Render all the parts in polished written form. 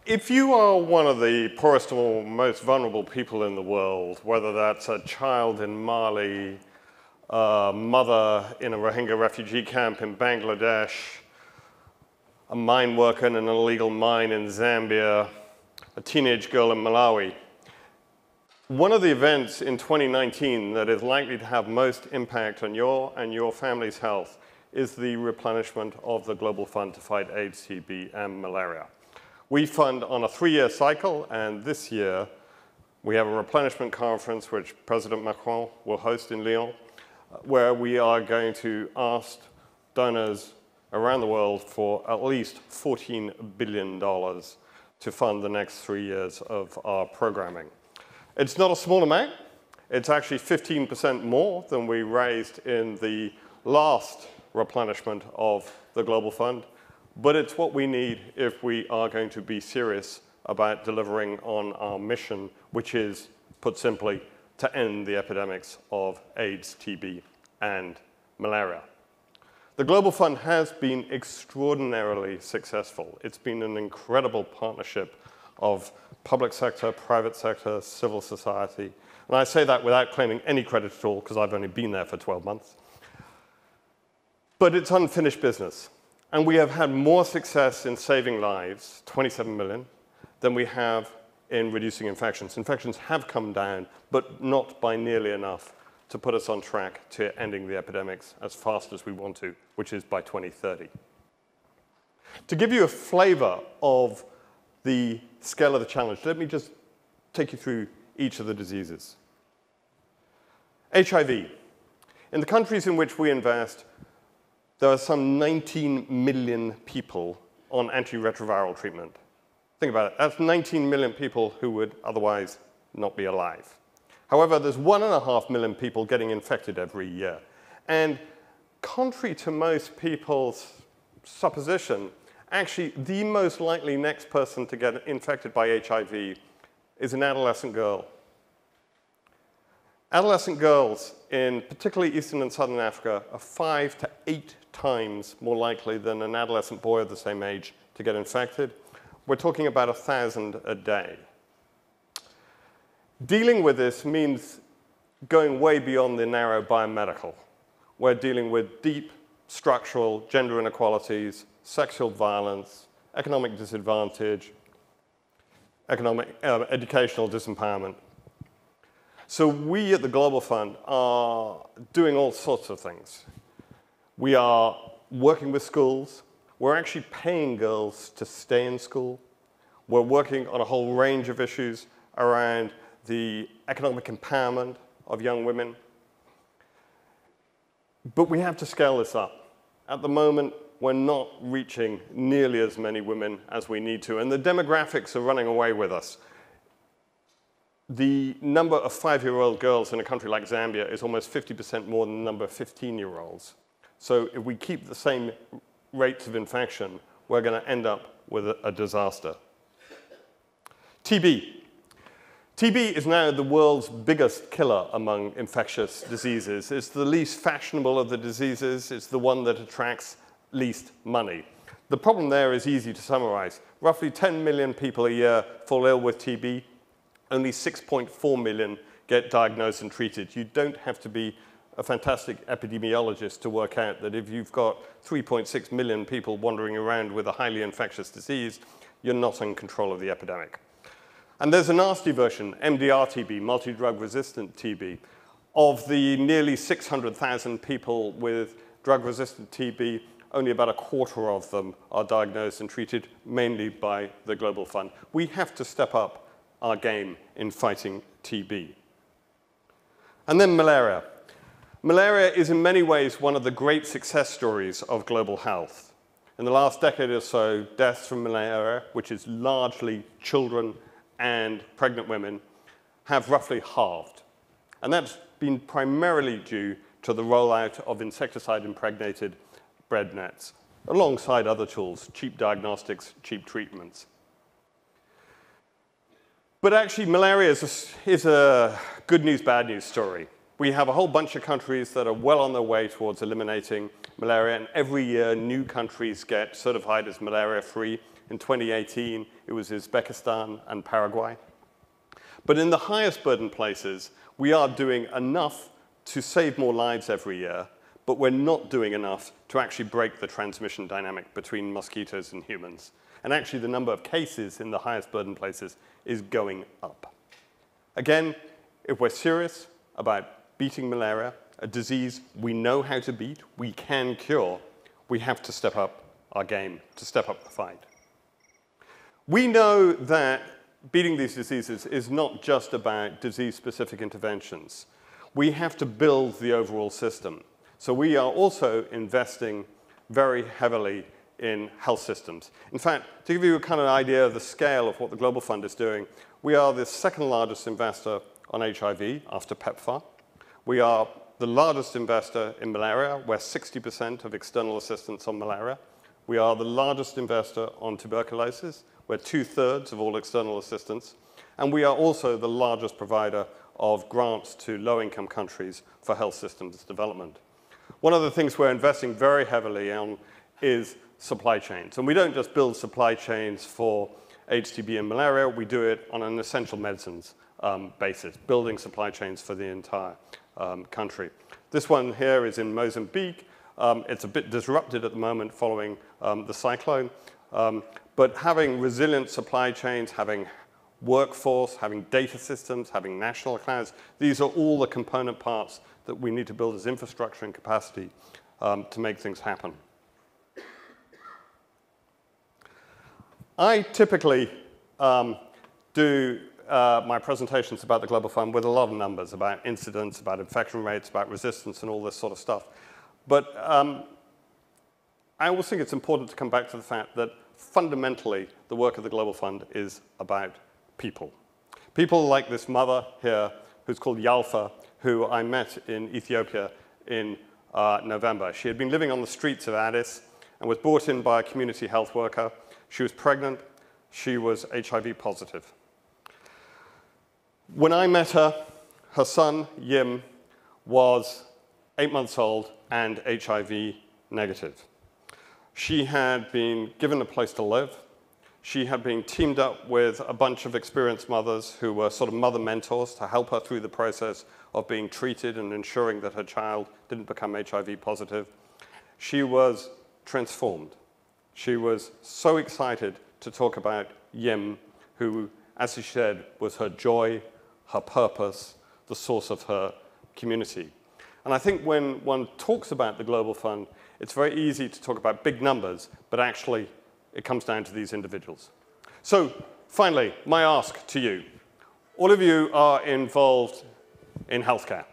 If you are one of the poorest or most vulnerable people in the world, whether that's a child in Mali, a mother in a Rohingya refugee camp in Bangladesh, a mine worker in an illegal mine in Zambia, a teenage girl in Malawi, one of the events in 2019 that is likely to have most impact on your and your family's health is the replenishment of the Global Fund to fight AIDS, TB, and malaria. We fund on a 3-year cycle, and this year we have a replenishment conference which President Macron will host in Lyon, where we are going to ask donors around the world for at least $14 billion to fund the next 3 years of our programming. It's not a small amount. It's actually 15% more than we raised in the last replenishment of the Global Fund. But it's what we need if we are going to be serious about delivering on our mission, which is, put simply, to end the epidemics of AIDS, TB, and malaria. The Global Fund has been extraordinarily successful. It's been an incredible partnership of public sector, private sector, civil society. And I say that without claiming any credit at all, because I've only been there for 12 months. But it's unfinished business. And we have had more success in saving lives, 27 million, than we have in reducing infections. Infections have come down, but not by nearly enough to put us on track to ending the epidemics as fast as we want to, which is by 2030. To give you a flavor of the scale of the challenge, let me just take you through each of the diseases. HIV. In the countries in which we invest, there are some 19 million people on antiretroviral treatment. Think about it. That's 19 million people who would otherwise not be alive. However, there's 1.5 million people getting infected every year. And contrary to most people's supposition, actually, the most likely next person to get infected by HIV is an adolescent girl. Adolescent girls in particularly Eastern and Southern Africa are 5 to 8 times more likely than an adolescent boy of the same age to get infected. We're talking about 1,000 a day. Dealing with this means going way beyond the narrow biomedical. We're dealing with deep structural gender inequalities, sexual violence, economic disadvantage, educational disempowerment. So we at the Global Fund are doing all sorts of things. We are working with schools. We're actually paying girls to stay in school. We're working on a whole range of issues around the economic empowerment of young women. But we have to scale this up. At the moment, we're not reaching nearly as many women as we need to, and the demographics are running away with us. The number of 5-year-old girls in a country like Zambia is almost 50% more than the number of 15-year-olds. So if we keep the same rates of infection, we're going to end up with a disaster. TB. TB is now the world's biggest killer among infectious diseases. It's the least fashionable of the diseases. It's the one that attracts least money. The problem there is easy to summarize. Roughly 10 million people a year fall ill with TB. Only 6.4 million get diagnosed and treated. You don't have to be a fantastic epidemiologist to work out that if you've got 3.6 million people wandering around with a highly infectious disease, you're not in control of the epidemic. And there's a nasty version, MDR-TB, multi-drug-resistant TB. Of the nearly 600,000 people with drug-resistant TB, only about a quarter of them are diagnosed and treated, mainly by the Global Fund. We have to step up our game in fighting TB. And then malaria. Malaria is in many ways one of the great success stories of global health. In the last decade or so, deaths from malaria, which is largely children and pregnant women, have roughly halved. And that's been primarily due to the rollout of insecticide-impregnated bred nets, alongside other tools, cheap diagnostics, cheap treatments. But actually, malaria is a good news, bad news story. We have a whole bunch of countries that are well on their way towards eliminating malaria, and every year new countries get certified as malaria-free. In 2018, it was Uzbekistan and Paraguay. But in the highest burden places, we are doing enough to save more lives every year, but we're not doing enough to actually break the transmission dynamic between mosquitoes and humans. And actually, the number of cases in the highest burden places is going up. Again, if we're serious about beating malaria, a disease we know how to beat, we can cure, we have to step up our game, to step up the fight. We know that beating these diseases is not just about disease-specific interventions. We have to build the overall system. So we are also investing very heavily in health systems. In fact, to give you a kind of idea of the scale of what the Global Fund is doing, we are the second largest investor on HIV after PEPFAR. We are the largest investor in malaria, where 60% of external assistance on malaria. We are the largest investor on tuberculosis, where 2/3 of all external assistance. And we are also the largest provider of grants to low-income countries for health systems development. One of the things we're investing very heavily on is supply chains. And we don't just build supply chains for HTB and malaria, we do it on an essential medicines basis, building supply chains for the entire country. This one here is in Mozambique. It's a bit disrupted at the moment following the cyclone. But having resilient supply chains, having workforce, having data systems, having national clouds, these are all the component parts that we need to build as infrastructure and capacity to make things happen. I typically do my presentations about the Global Fund with a lot of numbers about incidence, about infection rates, about resistance, and all this sort of stuff. But I always think it's important to come back to the fact that fundamentally, the work of the Global Fund is about people. People like this mother here, who's called Yalfa, who I met in Ethiopia in November. She had been living on the streets of Addis and was brought in by a community health worker. She was pregnant. She was HIV positive. When I met her, her son, Yim, was 8 months old and HIV negative. She had been given a place to live. She had been teamed up with a bunch of experienced mothers who were sort of mother mentors to help her through the process of being treated and ensuring that her child didn't become HIV positive. She was transformed. She was so excited to talk about Yim, who, as she said, was her joy, her purpose, the source of her community. And I think when one talks about the Global Fund, it's very easy to talk about big numbers, but actually it comes down to these individuals. So finally, my ask to you. All of you are involved in healthcare.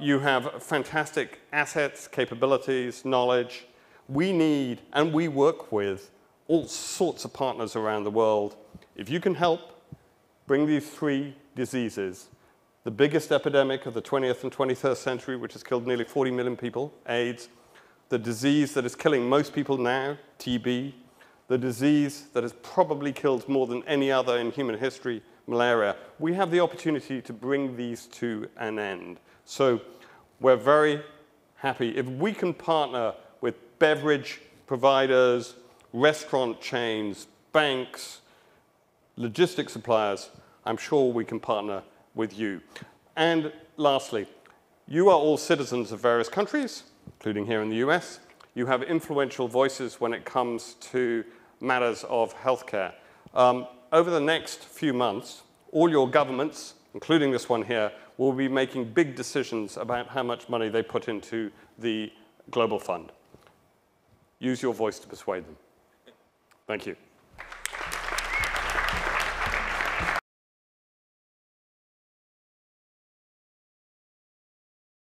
You have fantastic assets, capabilities, knowledge. We need, and we work with, all sorts of partners around the world. If you can help bring these 3 diseases, the biggest epidemic of the 20th and 21st century, which has killed nearly 40 million people, AIDS, the disease that is killing most people now, TB, the disease that has probably killed more than any other in human history, malaria. We have the opportunity to bring these to an end. So we're very happy. If we can partner with beverage providers, restaurant chains, banks, logistics suppliers, I'm sure we can partner with you. And lastly, you are all citizens of various countries, including here in the US. You have influential voices when it comes to matters of healthcare. Over the next few months, all your governments, including this one here, will be making big decisions about how much money they put into the Global Fund. Use your voice to persuade them. Thank you.